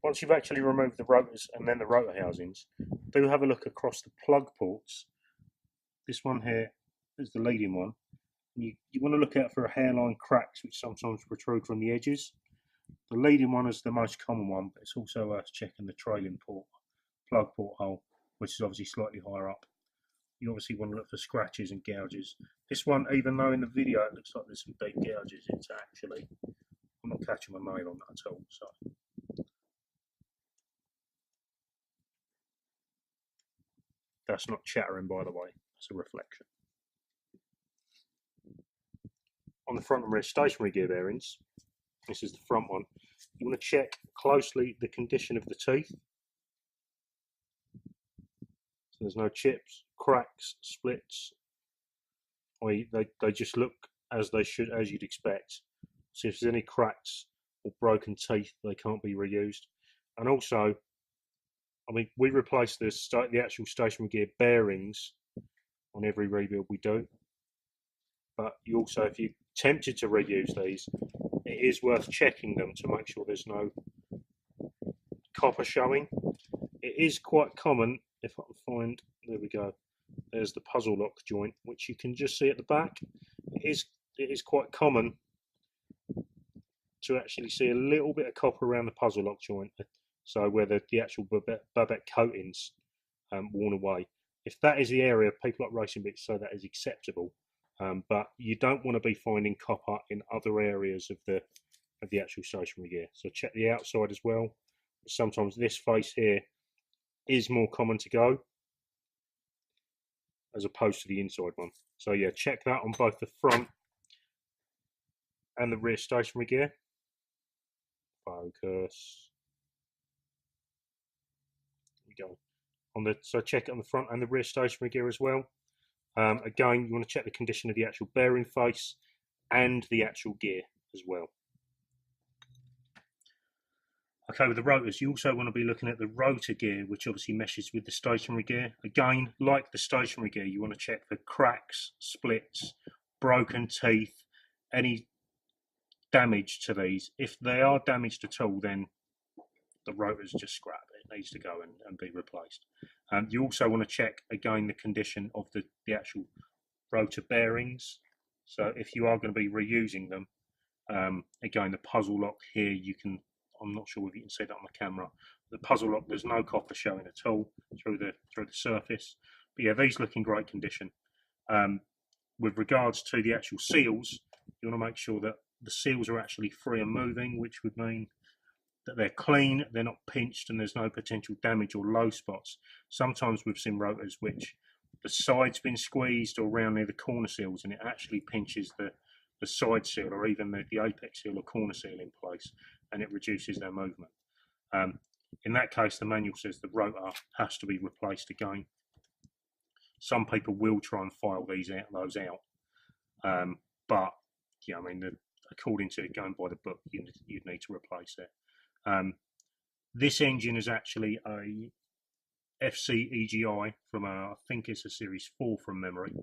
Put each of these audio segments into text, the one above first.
once you've actually removed the rotors and then the rotor housings, do have a look across the plug ports. This one here is the leading one. You want to look out for hairline cracks which sometimes protrude from the edges. The leading one is the most common one, but it's also worth checking the trailing port, plug port hole, which is obviously slightly higher up. You obviously want to look for scratches and gouges. This one, even though in the video it looks like there's some deep gouges, it's actually, I'm not catching my nail on that at all. So that's not chattering, by the way, it's a reflection. On the front and rear stationary gear bearings, this is the front one, you want to check closely the condition of the teeth. So there's no chips, cracks, splits, they just look as they should, as you'd expect. So if there's any cracks or broken teeth, they can't be reused. And also, I mean, we replace the actual stationary gear bearings on every rebuild we do. But you also, if you're tempted to reuse these, it is worth checking them to make sure there's no copper showing. It is quite common, if I can find, there we go, there's the puzzle lock joint, which you can just see at the back. It is quite common to actually see a little bit of copper around the puzzle lock joint, so where the actual babette coating's worn away. If that is the area, people like racing bits say that is acceptable. But you don't want to be finding copper in other areas of the actual stationary gear. So check the outside as well. Sometimes this face here is more common to go as opposed to the inside one. So yeah, check that on both the front and the rear stationary gear. Focus. There we go. So check it on the front and the rear stationary gear as well. Again, you want to check the condition of the actual bearing face and the actual gear as well. Okay, with the rotors, you also want to be looking at the rotor gear, which obviously meshes with the stationary gear. Again, like the stationary gear, you want to check for cracks, splits, broken teeth, any damage to these. If they are damaged at all, then the rotor's just scrap. It needs to go and be replaced. You also want to check again the condition of the actual rotor bearings. So if you are going to be reusing them, again the puzzle lock here, you can, I'm not sure if you can see that on the camera, the puzzle lock, there's no copper showing at all through the surface. But yeah, these look in great condition. With regards to the actual seals, you want to make sure that the seals are actually free and moving, which would mean that they're clean, they're not pinched, and there's no potential damage or low spots. Sometimes we've seen rotors which the side's been squeezed or around near the corner seals, and it actually pinches the side seal or even the apex seal or corner seal in place, and it reduces their movement. In that case, the manual says the rotor has to be replaced again. Some people will try and file those out, but yeah, I mean, according to going by the book, you'd need to replace it. This engine is actually a FC EGI from I think it's a Series 4 from memory.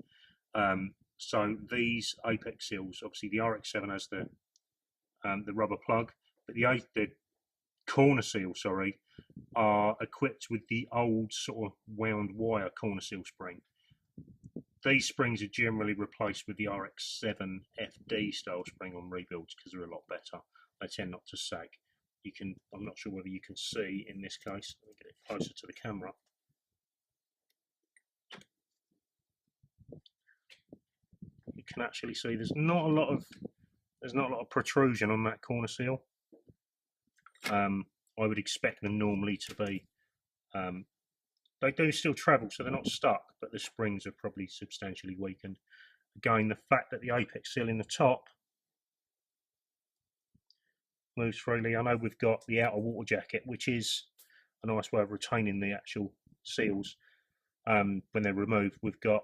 So these apex seals, obviously the RX-7 has the rubber plug, but the corner seal, sorry, are equipped with the old sort of wound wire corner seal spring. These springs are generally replaced with the RX-7 FD style spring on rebuilds because they're a lot better. They tend not to sag. You can, I'm not sure whether you can see in this case, let me get it closer to the camera. You can actually see there's not a lot of protrusion on that corner seal. I would expect them normally to be, they do still travel, so they're not stuck, but the springs are probably substantially weakened. Again, the fact that the apex seal in the top moves freely. I know we've got the outer water jacket, which is a nice way of retaining the actual seals when they're removed. We've got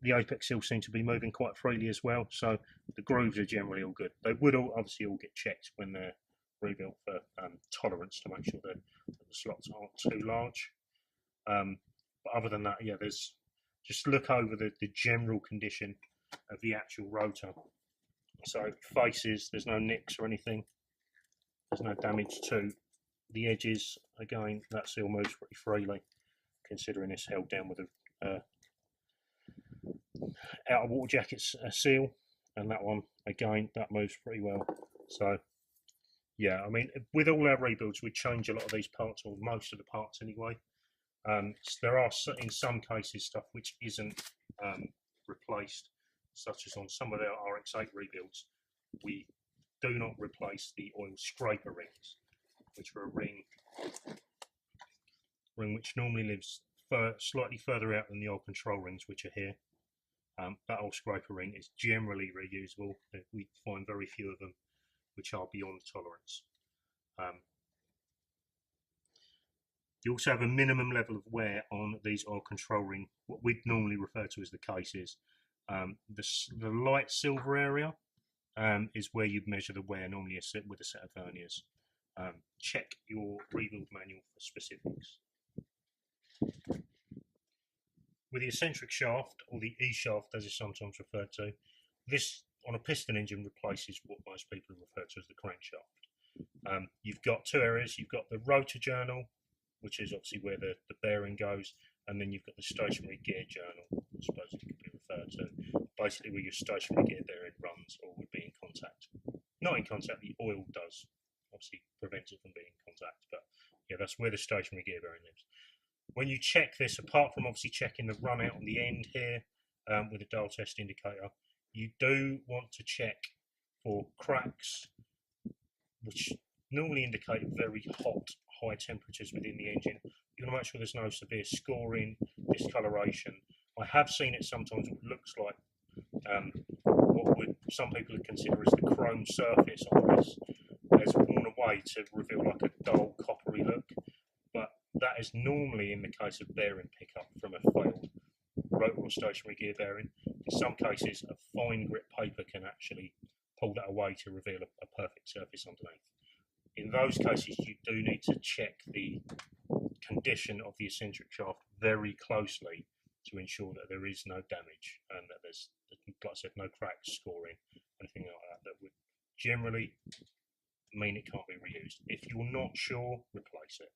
the apex seal seem to be moving quite freely as well, so the grooves are generally all good. They would obviously all get checked when they're rebuilt for tolerance to make sure that the slots aren't too large. But other than that, yeah, there's just look over the general condition of the actual rotor. So faces, there's no nicks or anything. There's no damage to the edges, again, that seal moves pretty freely, considering it's held down with a outer water jacket seal, and that one, again, that moves pretty well. So yeah, I mean, with all our rebuilds, we change a lot of these parts, or most of the parts anyway. There are, in some cases, stuff which isn't replaced, such as on some of our RX-8 rebuilds, we do not replace the oil scraper rings, which are a ring which normally lives slightly further out than the old control rings, which are here. That old scraper ring is generally reusable. We find very few of them which are beyond tolerance. You also have a minimum level of wear on these oil control ring, what we'd normally refer to as the cases. The light silver area is where you'd measure the wear, normally with a set of verniers. Check your rebuild manual for specifics. With the eccentric shaft, or the E-shaft as it's sometimes referred to, this on a piston engine replaces what most people refer to as the crankshaft. You've got two areas. You've got the rotor journal, which is obviously where the bearing goes, and then you've got the stationary gear journal, I suppose it could be referred to, basically where your stationary gear bearing runs or would be in contact. Not in contact, the oil does obviously prevent it from being in contact, but yeah, that's where the stationary gear bearing lives. When you check this, apart from obviously checking the run out on the end here with a dial test indicator, you do want to check for cracks, which normally indicate very hot, high temperatures within the engine. You want to make sure there's no severe scoring, discoloration. I have seen it sometimes. It looks like what some people would consider as the chrome surface on this has worn away to reveal like a dull, coppery look. But that is normally in the case of bearing pickup from a failed rotor or stationary gear bearing. In some cases, a fine grit paper can actually pull that away to reveal a perfect surface underneath. In those cases, you do need to check the condition of the eccentric shaft very closely to ensure that there is no damage and that there's, like I said, no cracks, scoring, anything like that. That would generally mean it can't be reused. If you're not sure, replace it.